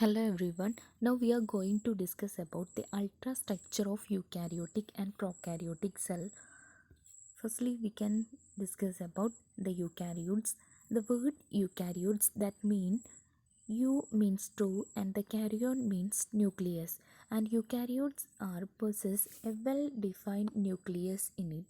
Hello everyone. Now we are going to discuss about the ultrastructure of eukaryotic and prokaryotic cell. Firstly, we can discuss about the eukaryotes. The word eukaryotes that mean U means true and the karyon means nucleus, and eukaryotes are possess a well-defined nucleus in it,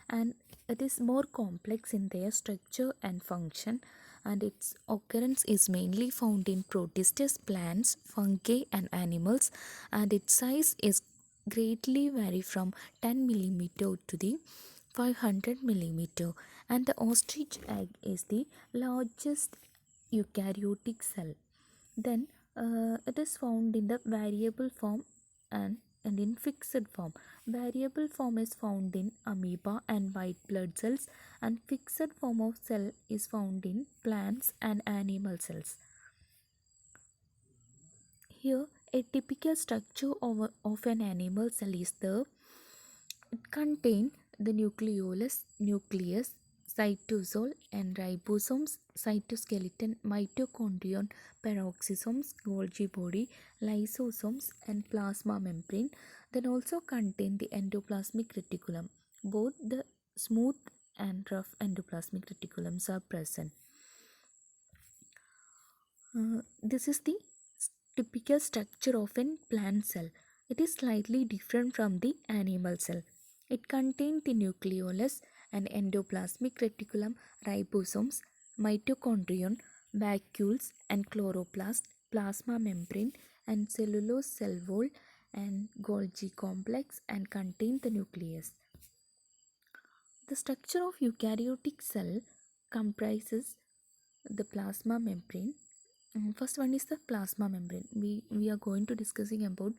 and it is more complex in their structure and function, and its occurrence is mainly found in protistous plants, fungi and animals, and its size is greatly vary from 10 millimeter to the 500 millimeter, and the ostrich egg is the largest eukaryotic cell. Then it is found in the variable form and in fixed form. Variable form is found in amoeba and white blood cells, and fixed form of cell is found in plants and animal cells. Here, a typical structure of an animal cell is the it contains the nucleus, cytosol and ribosomes, cytoskeleton, mitochondrion, peroxisomes, Golgi body, lysosomes and plasma membrane. Then also contain the endoplasmic reticulum. Both the smooth and rough endoplasmic reticulums are present. This is the typical structure of a plant cell. It is slightly different from the animal cell. It contains the nucleolus and endoplasmic reticulum, ribosomes, mitochondrion, vacuoles and chloroplast, plasma membrane and cellulose cell wall and Golgi complex, and contain the nucleus. The structure of eukaryotic cell comprises the plasma membrane. First one is the plasma membrane. We are going to discussing about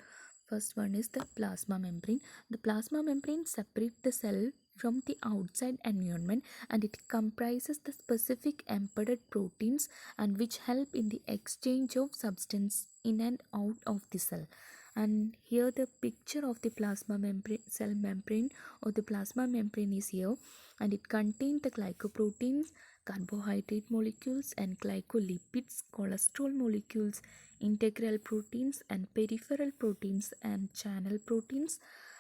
first one is the plasma membrane. The plasma membrane separates the cell from the outside environment, and it comprises the specific embedded proteins and which help in the exchange of substance in and out of the cell. And here the picture of the plasma membrane, cell membrane or the plasma membrane is here, and it contains the glycoproteins, carbohydrate molecules and glycolipids, cholesterol molecules, integral proteins and peripheral proteins and channel proteins,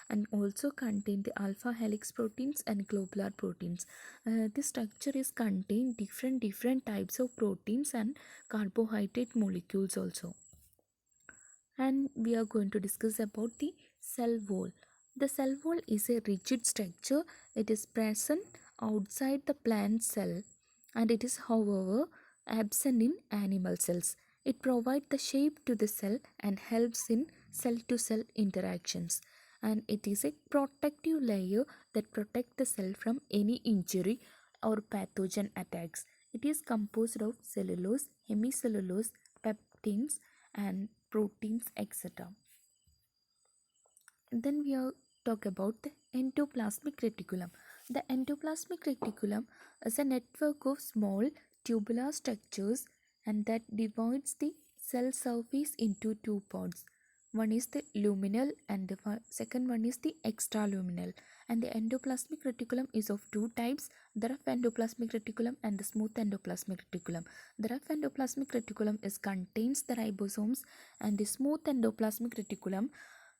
and also contain the alpha helix proteins and globular proteins. This structure is contain different types of proteins and carbohydrate molecules also. And we are going to discuss about the cell wall. The cell wall is a rigid structure. It is present outside the plant cell, and it is however absent in animal cells. It provides the shape to the cell and helps in cell to cell interactions, and it is a protective layer that protects the cell from any injury or pathogen attacks. It is composed of cellulose, hemicellulose, peptins and proteins, etc. Then we are talk about the endoplasmic reticulum. The endoplasmic reticulum is a network of small tubular structures and that divides the cell surface into two parts. One is the luminal and the second one is the extraluminal. And the endoplasmic reticulum is of two types, the rough endoplasmic reticulum and the smooth endoplasmic reticulum. The rough endoplasmic reticulum is contains the ribosomes, and the smooth endoplasmic reticulum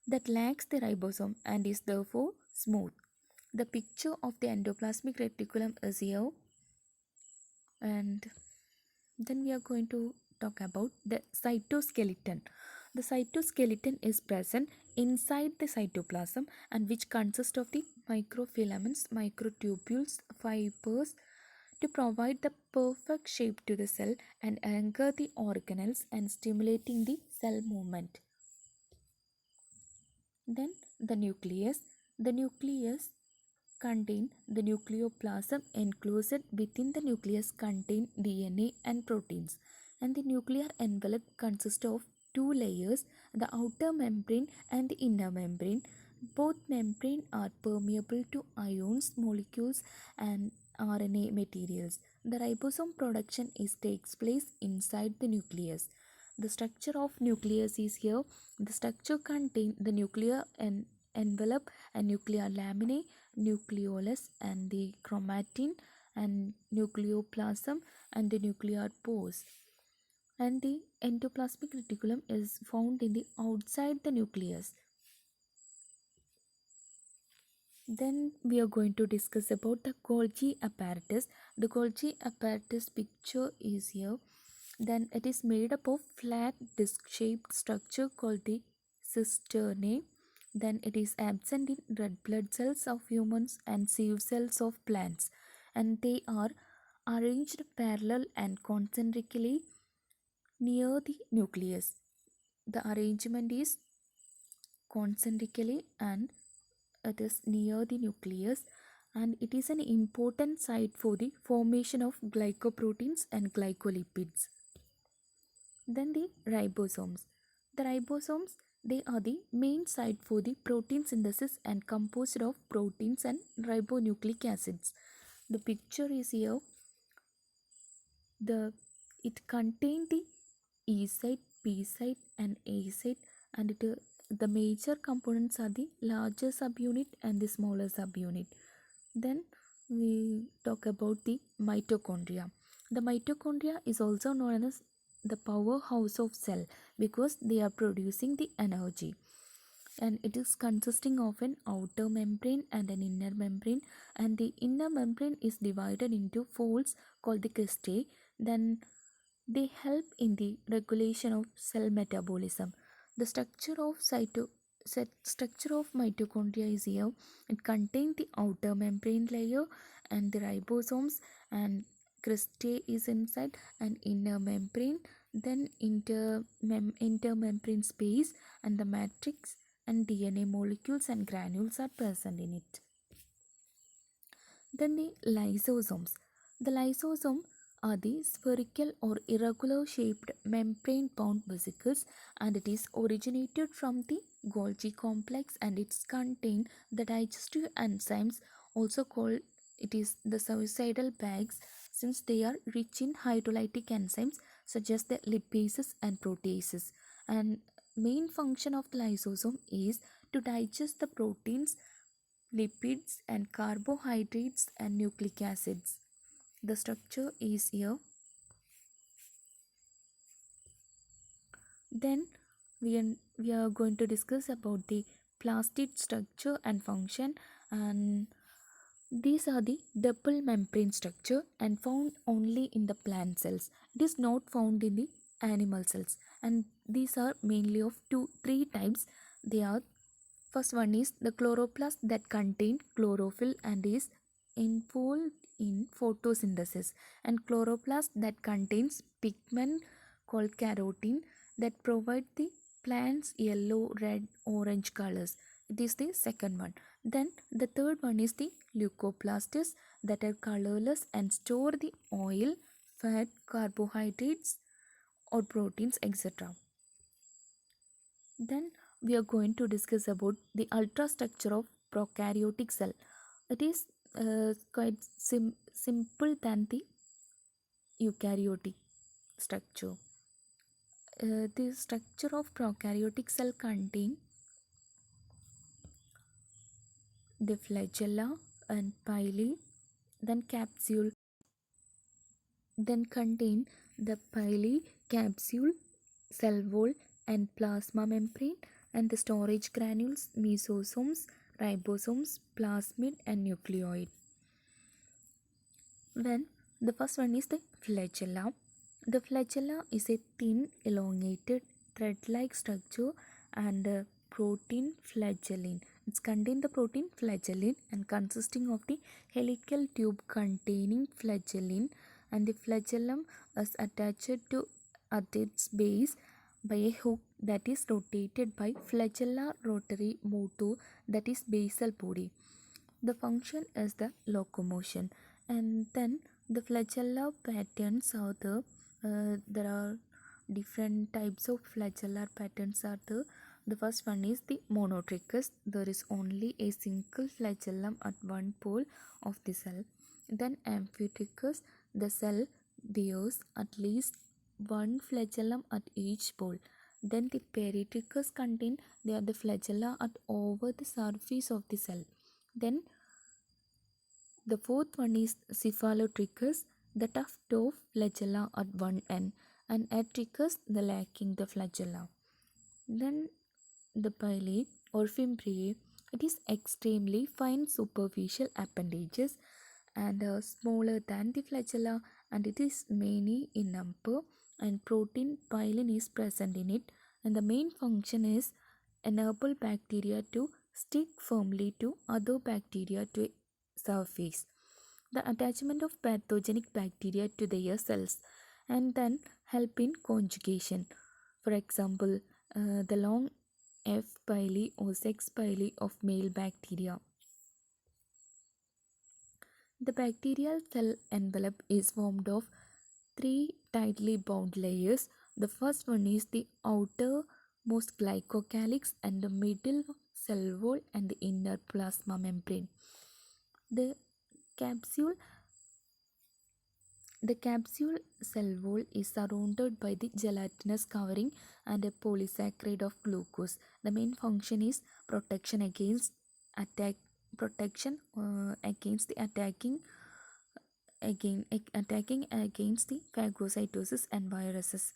that lacks the ribosome and is therefore smooth. The picture of the endoplasmic reticulum is here, and then we are going to talk about the cytoskeleton. The cytoskeleton is present inside the cytoplasm and which consists of the microfilaments, microtubules, fibers to provide the perfect shape to the cell and anchor the organelles and stimulating the cell movement. Then the nucleus. The nucleus contain the nucleoplasm enclosed within the nucleus contain DNA and proteins, and the nuclear envelope consists of two layers, the outer membrane and the inner membrane. Both membrane are permeable to ions, molecules and RNA materials. The ribosome production takes place inside the nucleus. The structure of nucleus is here. The structure contains the nuclear envelope and nuclear laminae, nucleolus and the chromatin and nucleoplasm and the nuclear pores. and the endoplasmic reticulum is found in the outside the nucleus. Then we are going to discuss about the Golgi apparatus. The Golgi apparatus picture is here. Then it is made up of flat disc-shaped structure called the cisternae. Then it is absent in red blood cells of humans and sieve cells of plants. And they are arranged parallel and concentrically near the nucleus. The arrangement is concentrically and it is near the nucleus, and it is an important site for the formation of glycoproteins and glycolipids. Then the ribosomes. The ribosomes, they are the main site for the protein synthesis and composed of proteins and ribonucleic acids. The picture is here. It contains the E site, P site and A site, and the major components are the larger subunit and the smaller subunit. Then we talk about the mitochondria. The mitochondria is also known as the powerhouse of cell because they are producing the energy, and it is consisting of an outer membrane and an inner membrane, and the inner membrane is divided into folds called the cristae. Then they help in the regulation of cell metabolism. The structure of mitochondria is here. It contains the outer membrane layer and the ribosomes, and cristae is inside, and inner membrane, then intermembrane space, and the matrix and DNA molecules and granules are present in it. Then the lysosomes. The lysosome are the spherical or irregular shaped membrane bound vesicles, and it is originated from the Golgi complex, and it's contain the digestive enzymes, also called it is the suicidal bags, since they are rich in hydrolytic enzymes such as the lipases and proteases. And main function of the lysosome is to digest the proteins, lipids and carbohydrates and nucleic acids. The structure is here. Then we are going to discuss about the plastid structure and function, and these are the double membrane structure and found only in the plant cells. It is not found in the animal cells, and these are mainly of three types. They are, first one is the chloroplast that contain chlorophyll and is involved in photosynthesis, and chloroplast that contains pigment called carotene that provide the plants yellow, red, orange colors. It is the second one. Then the third one is the leucoplastis that are colorless and store the oil, fat, carbohydrates or proteins, etc. Then we are going to discuss about the ultrastructure of prokaryotic cell. It is quite simple than the eukaryotic structure. The structure of prokaryotic cell contain the flagella and pili, then capsule, then contain the pili, capsule, cell wall and plasma membrane, and the storage granules, mesosomes, ribosomes, plasmid and nucleoid. When the first one is the flagella. The flagella is a thin, elongated, thread-like structure and protein flagellin. It's contain the protein flagellin and consisting of the helical tube containing flagellin, and the flagellum is attached to at its base by a hook that is rotated by flagella rotary motor, that is basal body. The function is the locomotion. And then the flagella patterns are there are different types of flagellar patterns are the first one is the monotrichous. There is only a single flagellum at one pole of the cell. Then amphitrichous, the cell bears at least one flagellum at each pole. Then the peritrichous contain they are the flagella at over the surface of the cell. Then the fourth one is cephalotrichous, the tuft of flagella at one end. and Atricus the lacking the flagella. Then the pili or fimbriae, it is extremely fine superficial appendages and smaller than the flagella, and it is many in number, and protein pilin is present in it, and the main function is enable bacteria to stick firmly to other bacteria to surface, the attachment of pathogenic bacteria to their cells, and then help in conjugation. For example, the long F. pili or sex pili of male bacteria. The bacterial cell envelope is formed of three tightly bound layers. The first one is the outermost glycocalyx, and the middle cell wall, and the inner plasma membrane. The capsule the capsule cell wall is surrounded by the gelatinous covering and a polysaccharide of glucose. The main function is protection against attack protection against the attacking against the phagocytosis and viruses,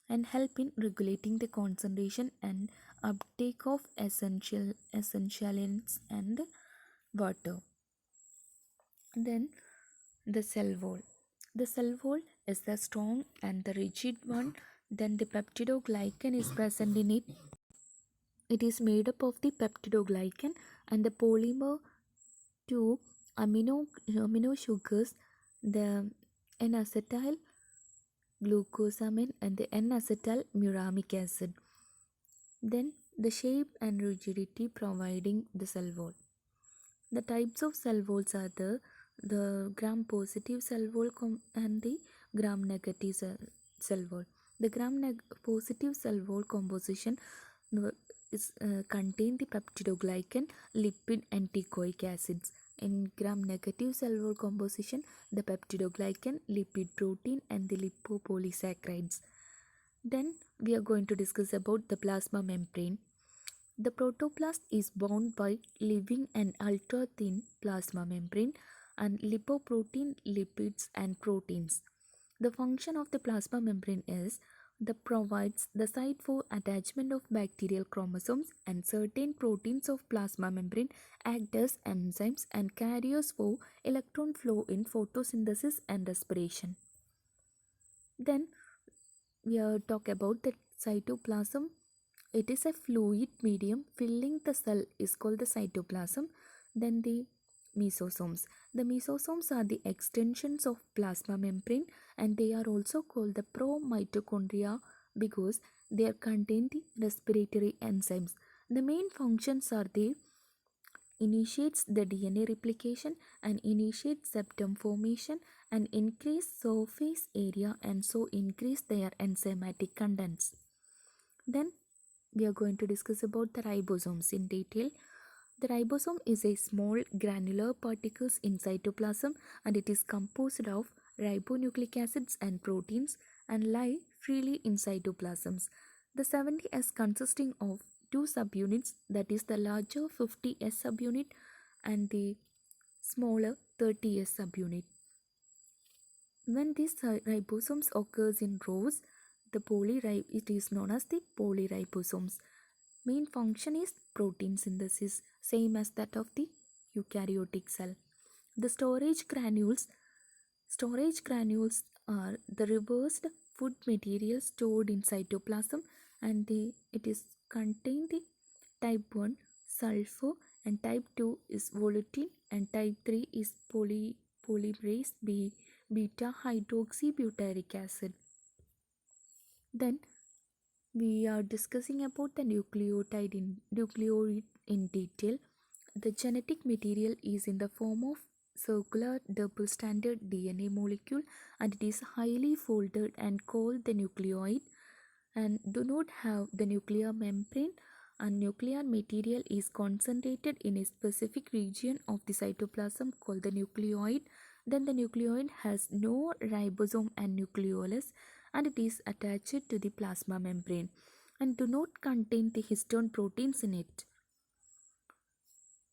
and help in regulating the concentration and uptake of essentials and water. Then the cell wall. The cell wall is the strong and the rigid one. Then the peptidoglycan is present in it. It is made up of the peptidoglycan and the polymer to amino sugars, the N-acetyl glucosamine and the N-acetyl muramic acid. Then the shape and rigidity providing the cell wall. The types of cell walls are the gram-positive cell wall and the gram-negative cell wall. The gram-positive cell wall composition contain the peptidoglycan, lipid, and teichoic acids. In gram-negative cell wall composition, the peptidoglycan, lipid, protein, and the lipopolysaccharides. Then we are going to discuss about the plasma membrane. The protoplast is bound by living and ultra-thin plasma membrane and lipoprotein, lipids, and proteins. The function of the plasma membrane is that provides the site for attachment of bacterial chromosomes, and certain proteins of plasma membrane act as enzymes and carriers for electron flow in photosynthesis and respiration. Then we are talk about the cytoplasm. It is a fluid medium filling the cell is called the cytoplasm. Then the mesosomes. The mesosomes are the extensions of plasma membrane, and they are also called the promitochondria because they contain the respiratory enzymes. The main functions are they initiates the DNA replication and initiate septum formation and increase surface area, and so increase their enzymatic contents. Then we are going to discuss about the ribosomes in detail. The ribosome is a small granular particles in cytoplasm, and it is composed of ribonucleic acids and proteins and lie freely in cytoplasms. The 70S consisting of two subunits, that is the larger 50S subunit and the smaller 30S subunit. When these ribosomes occurs in rows, it is known as the polyribosomes. Main function is protein synthesis, same as that of the eukaryotic cell. The storage granules are the reversed food material stored in cytoplasm, and it is contain the type 1 sulfur, and type 2 is volatile, and type 3 is polymerase beta hydroxybutyric acid. Then we are discussing about the nucleoid in detail. The genetic material is in the form of circular double-stranded DNA molecule, and it is highly folded and called the nucleoid, and do not have the nuclear membrane, and nuclear material is concentrated in a specific region of the cytoplasm called the nucleoid. Then the nucleoid has no ribosome and nucleolus, and it is attached to the plasma membrane and do not contain the histone proteins in it.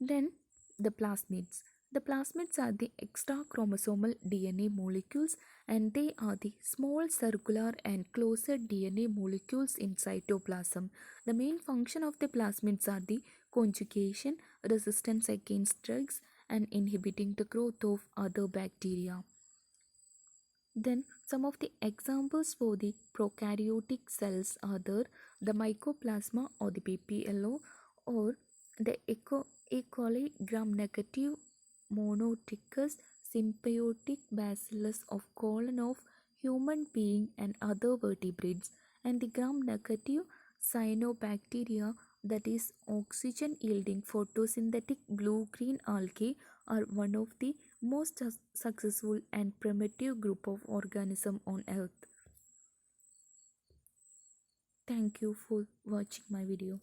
Then the plasmids. The plasmids are the extra chromosomal DNA molecules, and they are the small circular and closed DNA molecules in cytoplasm. The main function of the plasmids are the conjugation, resistance against drugs, and inhibiting the growth of other bacteria. Then some of the examples for the prokaryotic cells are the mycoplasma or the PPLO, or the E. coli gram-negative monotychus symbiotic bacillus of colon of human being and other vertebrates, and the gram-negative cyanobacteria, that is oxygen yielding photosynthetic blue-green algae, are one of the most successful and primitive group of organism on earth. Thank you for watching my video.